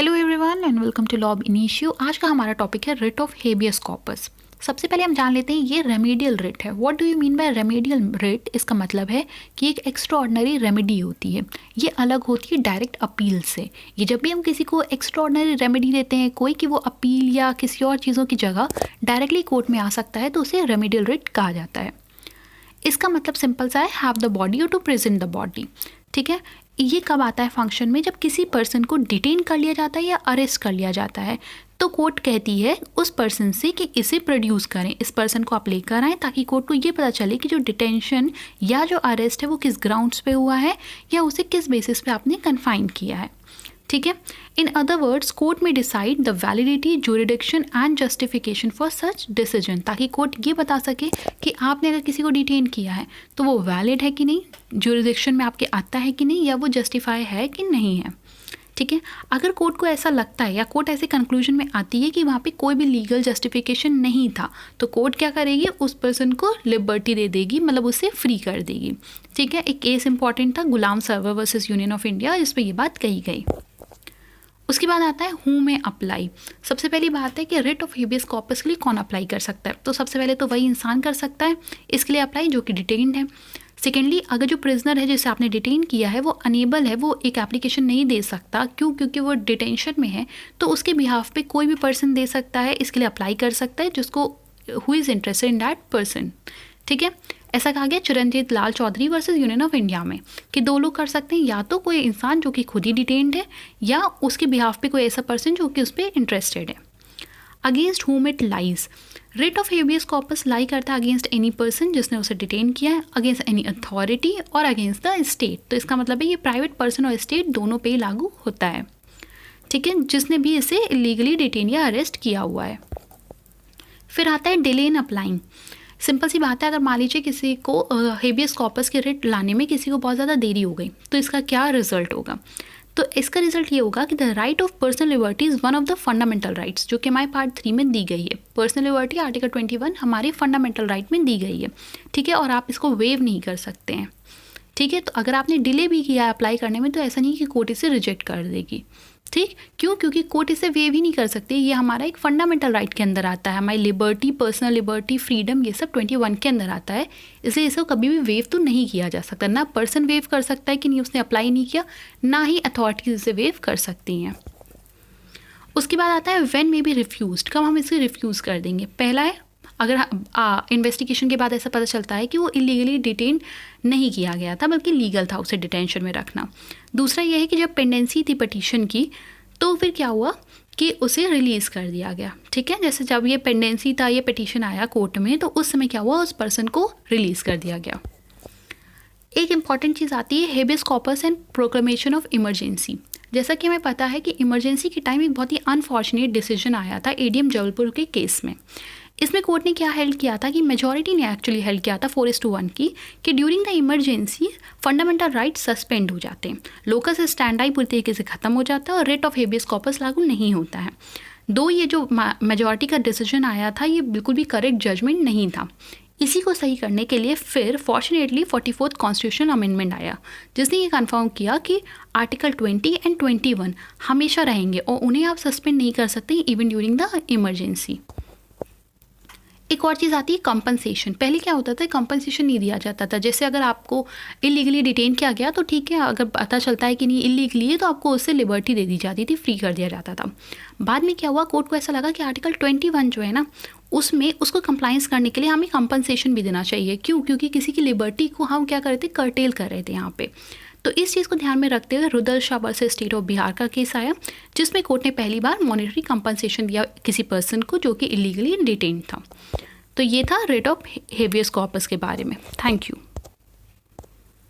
Hello everyone and welcome to Law Initio. आज का हमारा टॉपिक है रिट ऑफ हेबियस कॉर्पस। सबसे पहले हम जान लेते हैं ये रेमेडियल रिट है। What do you mean by remedial writ? इसका मतलब है कि एक एक्स्ट्राऑर्डिनरी रेमेडी होती है, ये अलग होती है डायरेक्ट अपील से। ये जब भी हम किसी को एक्स्ट्राऑर्डिनरी रेमेडी देते हैं कोई कि वो अपील या किसी और चीज़ों की जगह डायरेक्टली कोर्ट में आ सकता है तो उसे रेमेडियल रिट कहा जाता है। इसका मतलब सिंपल सा है, हैव द बॉडी और टू प्रेजेंट द बॉडी। ठीक है, ये कब आता है फंक्शन में? जब किसी पर्सन को डिटेन कर लिया जाता है या अरेस्ट कर लिया जाता है तो कोर्ट कहती है उस पर्सन से कि इसे प्रोड्यूस करें, इस पर्सन को आप लेकर आएँ ताकि कोर्ट को ये पता चले कि जो डिटेंशन या जो अरेस्ट है वो किस ग्राउंड्स पे हुआ है या उसे किस बेसिस पे आपने कन्फाइन किया है। ठीक है, इन अदर वर्ड्स कोर्ट में decide the validity, jurisdiction and justification for such decision, ताकि कोर्ट ये बता सके कि आपने अगर किसी को डिटेन किया है तो वो वैलिड है कि नहीं, जुरिडिक्शन में आपके आता है कि नहीं, या वो जस्टिफाई है कि नहीं है। ठीक है, अगर कोर्ट को ऐसा लगता है या कोर्ट ऐसे कंक्लूजन में आती है कि वहाँ पे कोई भी लीगल जस्टिफिकेशन नहीं था तो कोर्ट क्या करेगी, उस पर्सन को लिबर्टी दे देगी, मतलब उसे फ्री कर देगी। ठीक है, एक केस इंपॉर्टेंट था Ghulam Sarwar versus Union of India, इस पर यह बात कही गई। उसके बाद आता है हु में अप्लाई। सबसे पहली बात है कि रिट ऑफ हेबियस कॉर्पस के लिए कौन अप्लाई कर सकता है? तो सबसे पहले तो वही इंसान कर सकता है इसके लिए अप्लाई जो कि डिटेन्ड है। सेकेंडली, अगर जो प्रिजनर है जिसे आपने डिटेन किया है वो अनेबल है, वो एक एप्लीकेशन नहीं दे सकता, क्यों? क्योंकि वो डिटेंशन में है, तो उसके बिहाफ पे कोई भी पर्सन दे सकता है, इसके लिए अप्लाई कर सकता है जिसको who is interested in that person. ठीक है, ऐसा कहा गया Chiranjit Lal Chowdhury versus Union of India में कि दो लोग कर सकते हैं, या तो कोई इंसान जो कि खुद ही डिटेन्ड है या उसके बिहाफ पे कोई ऐसा पर्सन जो कि उस पर इंटरेस्टेड है। Against whom it lies, writ of habeas corpus lie करता है अगेंस्ट एनी पर्सन जिसने उसे डिटेन किया है, अगेंस्ट एनी अथॉरिटी और अगेंस्ट द स्टेट। तो इसका मतलब है ये प्राइवेट पर्सन और स्टेट दोनों पे ही लागू होता है। ठीक है, जिसने भी इसे इलीगली डिटेन या अरेस्ट किया हुआ है। फिर आता है डिले इन अप्लाइंग। सिंपल सी बात है, अगर मान लीजिए किसी को हेबियस कॉर्पस के रिट लाने में किसी को बहुत ज़्यादा देरी हो गई तो इसका क्या रिजल्ट होगा? तो इसका रिजल्ट ये होगा कि the right of personal liberty is one of the fundamental rights, जो कि हमारे पार्ट 3 में दी गई है। पर्सनल लिबर्टी आर्टिकल 21 हमारे फंडामेंटल राइट में दी गई है। ठीक है, और आप इसको वेव नहीं कर सकते हैं। ठीक है, तो अगर आपने डिले भी किया है अप्लाई करने में तो ऐसा नहीं कि कोर्ट इसे रिजेक्ट कर देगी। ठीक, क्यों? क्योंकि कोर्ट इसे वेव ही नहीं कर सकती, ये हमारा एक फंडामेंटल राइट के अंदर आता है। हमारी लिबर्टी, पर्सनल लिबर्टी, फ्रीडम, ये सब 21 के अंदर आता है, इसलिए इसे कभी भी वेव तो नहीं किया जा सकता। ना पर्सन वेव कर सकता है कि नहीं उसने अप्लाई नहीं किया, ना ही अथॉरिटीज इसे वेव कर सकती हैं। उसके बाद आता है व्हेन मे बी रिफ्यूज्ड, कब हम इसे रिफ्यूज़ कर देंगे? पहला है अगर इन्वेस्टिगेशन के बाद ऐसा पता चलता है कि वो इलीगली डिटेन नहीं किया गया था बल्कि लीगल था उसे डिटेंशन में रखना। दूसरा ये है कि जब पेंडेंसी थी पिटीशन की तो फिर क्या हुआ कि उसे रिलीज़ कर दिया गया। ठीक है, जैसे जब ये पेंडेंसी था, ये पिटीशन आया कोर्ट में तो उस समय क्या हुआ, उस पर्सन को रिलीज़ कर दिया गया। एक इम्पॉर्टेंट चीज़ आती है habeas corpus and proclamation of emergency. जैसा कि हमें पता है कि इमरजेंसी के टाइम एक बहुत ही अनफॉर्चुनेट डिसीजन आया था एडीएम जबलपुर के केस में। इसमें कोर्ट ने क्या हेल्ड किया था कि मेजॉरिटी ने एक्चुअली हेल्ड किया था 4:1 की कि during the emergency fundamental right suspend हो जाते हैं, लोकस स्टैंडाई पूरी तरीके से खत्म हो जाता है और रिट ऑफ हेबियस कॉर्पस लागू नहीं होता है। दो ये जो मेजॉरिटी का डिसीजन आया था ये बिल्कुल भी करेक्ट जजमेंट नहीं था। इसी को सही करने के लिए फिर फॉर्चुनेटली 44th कॉन्स्टिट्यूशन अमेंडमेंट आया जिसने ये कंफर्म किया कि आर्टिकल 20 एंड 21 हमेशा रहेंगे और उन्हें आप सस्पेंड नहीं कर सकते इवन ड्यूरिंग द इमरजेंसी। एक और चीज़ आती है कंपनसेशन। पहले क्या होता था, कंपनसेशन नहीं दिया जाता था। जैसे अगर आपको इलीगली डिटेन किया गया तो ठीक है, अगर पता चलता है कि नहीं इलीगली है तो आपको उससे लिबर्टी दे दी जाती थी, फ्री कर दिया जाता था। बाद में क्या हुआ, कोर्ट को ऐसा लगा कि आर्टिकल 21 जो है ना उसमें उसको कंप्लाइंस करने के लिए हमें कंपनसेशन भी देना चाहिए। क्यों? क्योंकि किसी की लिबर्टी को हम क्या कर रहे थे, कर्टेल कर रहे थे यहाँ पे। तो इस चीज़ को ध्यान में रखते हुए Rudal Shah versus state of Bihar का केस आया जिसमें कोर्ट ने पहली बार मॉनेटरी कंपनसेशन दिया किसी पर्सन को जो कि इलीगली डिटेन था। तो ये था रिट ऑफ हेबियस कॉर्पस के बारे में। Thank you.